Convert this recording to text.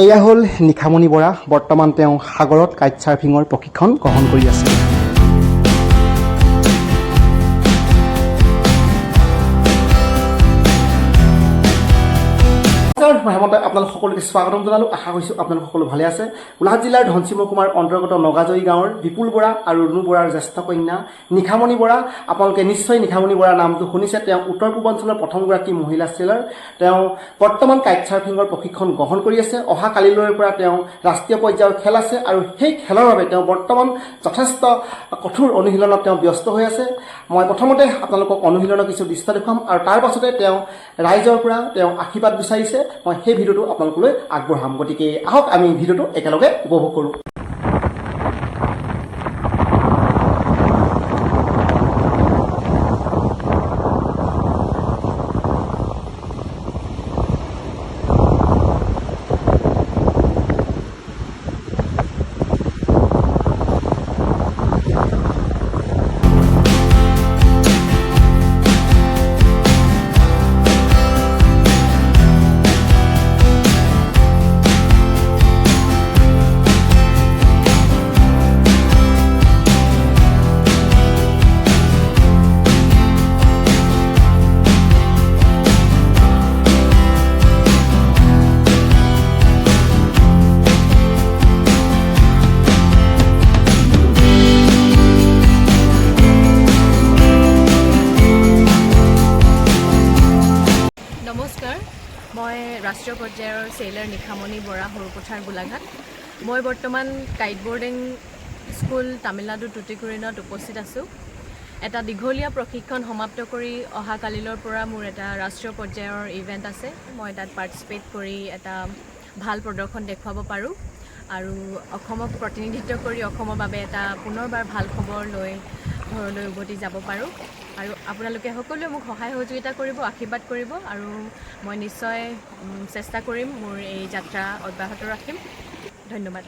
এয়া হ'ল নিখামণি বৰা। বৰ্তমান তেওঁ সাগৰত কাইট চাৰ্ফিঙৰ প্ৰশিক্ষণ গ্ৰহণ কৰি আছে। মই হেমন্ত আপোনালোক সকলোকে স্বাগতম জনালোঁ। আশা কৰিছোঁ আপোনালোক সকলো ভালে আছে। গোলাঘাট জিলাৰ ধনশিমুৰ কুমাৰ অন্তৰ্গত নগাজৰি গাঁৱৰ বিপুল বৰা আৰু ৰুণু বৰাৰ জ্যেষ্ঠ কন্যা নিখামণি বৰা। আপোনালোকে নিশ্চয় নিখামণি বৰাৰ নামটো শুনিছে। তেওঁ উত্তৰ পূৰ্বাঞ্চলৰ প্ৰথমগৰাকী মহিলা চেলাৰ। তেওঁ বৰ্তমান কাইট চাৰ্ফিঙৰ প্ৰশিক্ষণ গ্ৰহণ কৰি আছে। অহা কালিলৈৰ পৰা তেওঁ ৰাষ্ট্ৰীয় পৰ্যায়ৰ খেল আছে আৰু সেই খেলৰ বাবে তেওঁ বৰ্তমান যথেষ্ট কঠোৰ অনুশীলনত তেওঁ ব্যস্ত হৈ আছে। মই প্ৰথমতে আপোনালোকক অনুশীলনৰ কিছু দৃশ্য দেখুৱাম আৰু তাৰ পাছতে তেওঁ ৰাইজৰ পৰা তেওঁ আশীৰ্বাদ বিচাৰিছে। মই সেই ভিডিঅ'টো আপোনালোকলৈ আগবঢ়াম। গতিকে আহক আমি ভিডিঅ'টো একেলগে উপভোগ কৰোঁ। নমস্কাৰ, মই ৰাষ্ট্ৰীয় পৰ্যায়ৰ চেইলাৰ নিখামণি বৰা, সৰুপথাৰ গোলাঘাট। মই বৰ্তমান কাইট বৰ্ডিং স্কুল তামিলনাডু টুটিকোৰিনত উপস্থিত আছোঁ। এটা দীঘলীয়া প্ৰশিক্ষণ সমাপ্ত কৰি অহা কালিলৈৰ পৰা মোৰ এটা ৰাষ্ট্ৰীয় পৰ্যায়ৰ ইভেণ্ট আছে। মই তাত পাৰ্টিচিপেট কৰি এটা ভাল প্ৰদৰ্শন দেখুৱাব পাৰোঁ আৰু অসমক প্ৰতিনিধিত্ব কৰি অসমৰ বাবে এটা পুনৰবাৰ ভাল খবৰ লৈ ঘৰলৈ উভতি যাব পাৰোঁ। আৰু আপোনালোকে সকলোৱে মোক সহায় সহযোগিতা কৰিব, আশীৰ্বাদ কৰিব আৰু মই নিশ্চয় চেষ্টা কৰিম মোৰ এই যাত্ৰা অব্যাহত ৰাখিম। ধন্যবাদ।